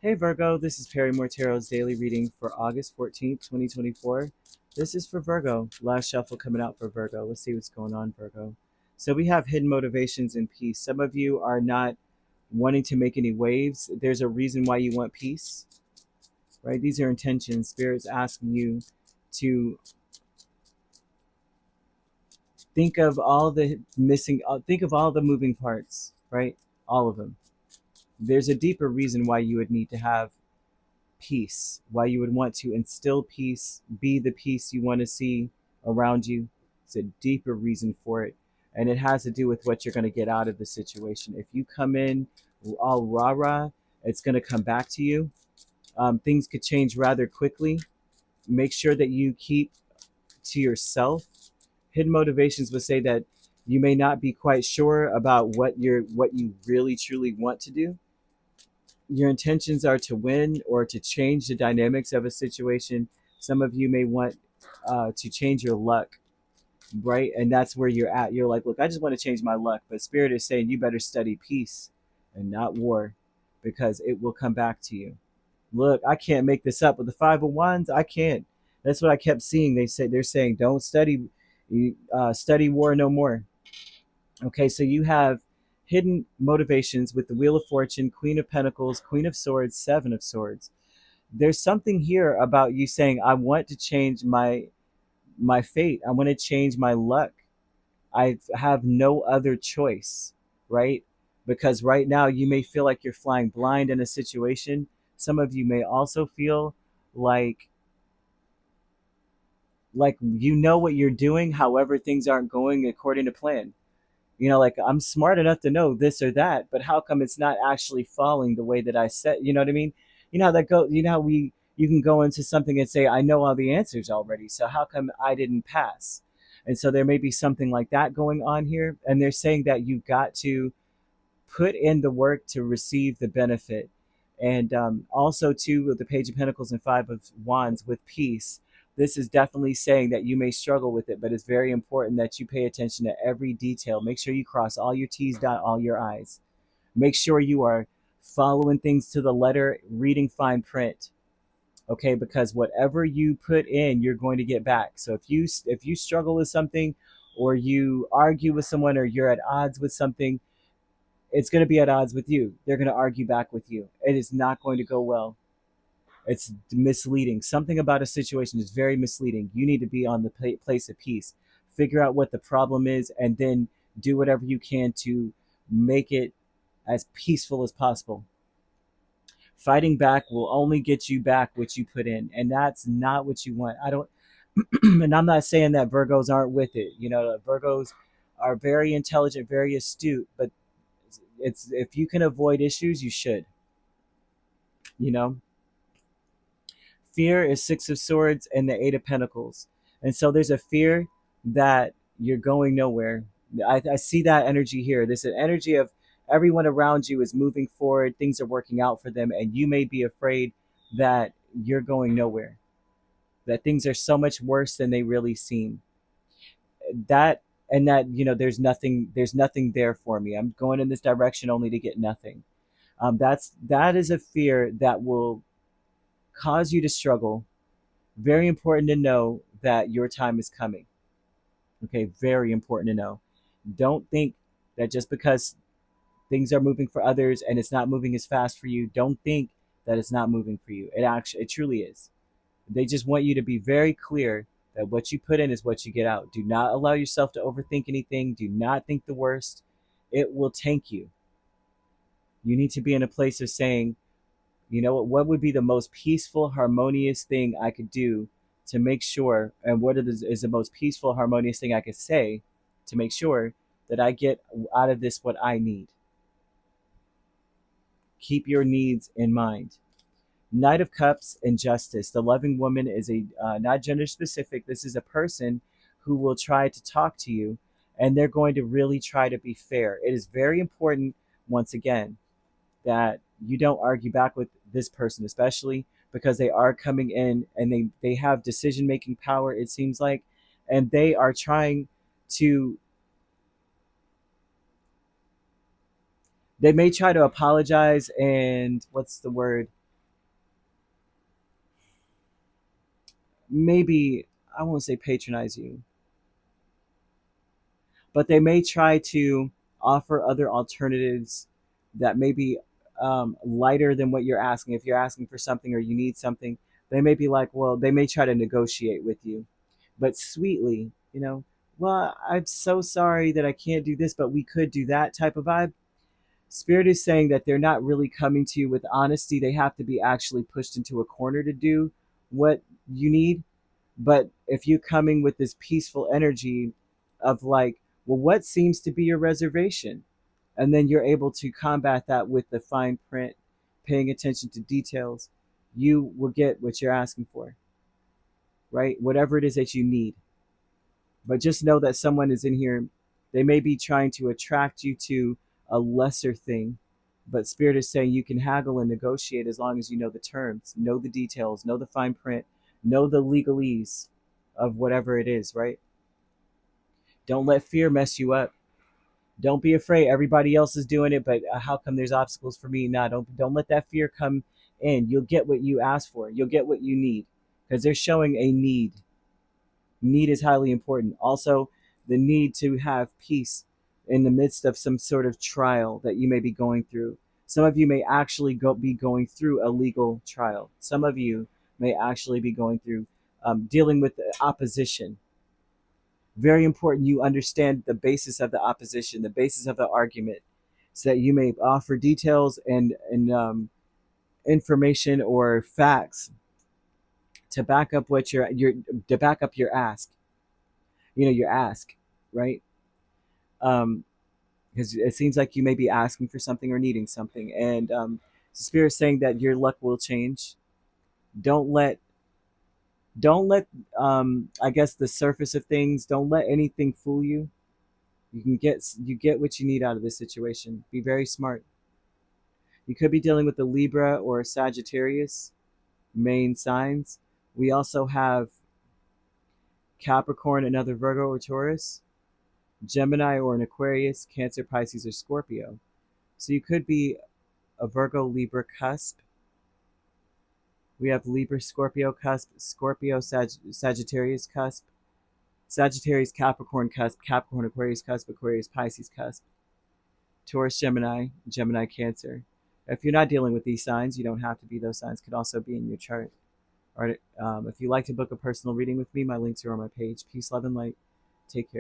Hey Virgo, this is Perrymore Tarot's daily reading for August 14th, 2024. This is for Virgo. Last shuffle coming out for Virgo. Let's see what's going on, Virgo. So we have hidden motivations and peace. Some of you are not wanting to make any waves. There's a reason why you want peace, right? These are intentions. Spirit's asking you to think of all the think of all the moving parts, right? All of them. There's a deeper reason why you would need to have peace, why you would want to instill peace, be the peace you want to see around you. It's a deeper reason for it. And it has to do with what you're going to get out of the situation. If you come in all rah rah, it's going to come back to you. Things could change rather quickly. Make sure that you keep to yourself. Hidden motivations would say that you may not be quite sure about what you really truly want to do. Your intentions are to win or to change the dynamics of a situation. Some of you may want to change your luck, right? And that's where you're at. You're like, look, I just want to change my luck. But Spirit is saying you better study peace and not war because it will come back to you. Look, I can't make this up with the Five of Wands. I can't. That's what I kept seeing. They're saying don't study war no more. Okay, so you have hidden motivations with the Wheel of Fortune, Queen of Pentacles, Queen of Swords, Seven of Swords. There's something here about you saying, I want to change my fate. I want to change my luck. I have no other choice, right? Because right now you may feel like you're flying blind in a situation. Some of you may also feel like you know what you're doing, however things aren't going according to plan. Like I'm smart enough to know this or that, but how come it's not actually falling the way that I said? You know what I mean? You know how that go. You know how you can go into something and say I know all the answers already, so how come I didn't pass? And so there may be something like that going on here, and they're saying that you've got to put in the work to receive the benefit. And also, too, with the Page of Pentacles and Five of Wands with peace, this is definitely saying that you may struggle with it, but it's very important that you pay attention to every detail. Make sure you cross all your T's, dot all your I's. Make sure you are following things to the letter, reading fine print. Okay, because whatever you put in, you're going to get back. So if you struggle with something, or you argue with someone, or you're at odds with something, it's going to be at odds with you. They're going to argue back with you. It is not going to go well. It's misleading. Something about a situation is very misleading. You need to be on the place of peace. Figure out what the problem is and then do whatever you can to make it as peaceful as possible. Fighting back will only get you back what you put in, and that's not what you want. I don't, and I'm not saying that Virgos aren't with it. Virgos are very intelligent, very astute, but it's if you can avoid issues, you should. You know, fear is Six of Swords and the Eight of Pentacles, and so there's a fear that you're going nowhere. I see that energy here. There's an energy of everyone around you is moving forward, things are working out for them, and you may be afraid that you're going nowhere, that things are so much worse than they really seem. That and that there's nothing there for me. I'm going in this direction only to get nothing. That is a fear that will cause you to struggle. Very important to know that your time is coming. Okay, very important to know. Don't think that just because things are moving for others and it's not moving as fast for you, don't think that it's not moving for you. It truly is. They just want you to be very clear that what you put in is what you get out. Do not allow yourself to overthink anything. Do not think the worst. It will tank you. You need to be in a place of saying, you know what would be the most peaceful, harmonious thing I could do to make sure, and is the most peaceful, harmonious thing I could say to make sure that I get out of this what I need. Keep your needs in mind. Knight of Cups and Justice. The loving woman is a not gender specific. This is a person who will try to talk to you, and they're going to really try to be fair. It is very important, once again, that you don't argue back with this person, especially because they are coming in and they have decision making power, it seems like, and they are trying to they may try to apologize and what's the word? maybe, I won't say patronize you, but they may try to offer other alternatives that may be lighter than what you're asking. If you're asking for something or you need something, they may be like, well, they may try to negotiate with you, but sweetly, well, I'm so sorry that I can't do this, but we could do that type of vibe. Spirit is saying that they're not really coming to you with honesty. They have to be actually pushed into a corner to do what you need. But if you're coming with this peaceful energy of like, well, what seems to be your reservation? And then you're able to combat that with the fine print, paying attention to details, you will get what you're asking for, right? Whatever it is that you need. But just know that someone is in here. They may be trying to attract you to a lesser thing, but Spirit is saying you can haggle and negotiate as long as you know the terms, know the details, know the fine print, know the legalese of whatever it is, right? Don't let fear mess you up. Don't be afraid. Everybody else is doing it, but how come there's obstacles for me? Nah, don't let that fear come in. You'll get what you ask for. You'll get what you need because they're showing a need. Need is highly important. Also, the need to have peace in the midst of some sort of trial that you may be going through. Some of you may actually be going through a legal trial. Some of you may actually be going through dealing with opposition. Very important you understand the basis of the opposition, the basis of the argument, so that you may offer details and information or facts to back up what your to back up your ask. Your ask, right? Um, because it seems like you may be asking for something or needing something, and Spirit is saying that your luck will change. Don't let I guess the surface of things. Don't let anything fool you. You get what you need out of this situation. Be very smart. You could be dealing with a Libra or a Sagittarius main signs. We also have Capricorn, another Virgo or Taurus, Gemini or an Aquarius, Cancer, Pisces, or Scorpio. So you could be a Virgo Libra cusp. We have Libra Scorpio cusp, Scorpio Sagittarius cusp, Sagittarius Capricorn cusp, Capricorn Aquarius cusp, Aquarius Pisces cusp, Taurus Gemini, Gemini Cancer. If you're not dealing with these signs, you don't have to be. Those signs could also be in your chart. Or if you'd like to book a personal reading with me, my links are on my page. Peace, love, and light. Take care.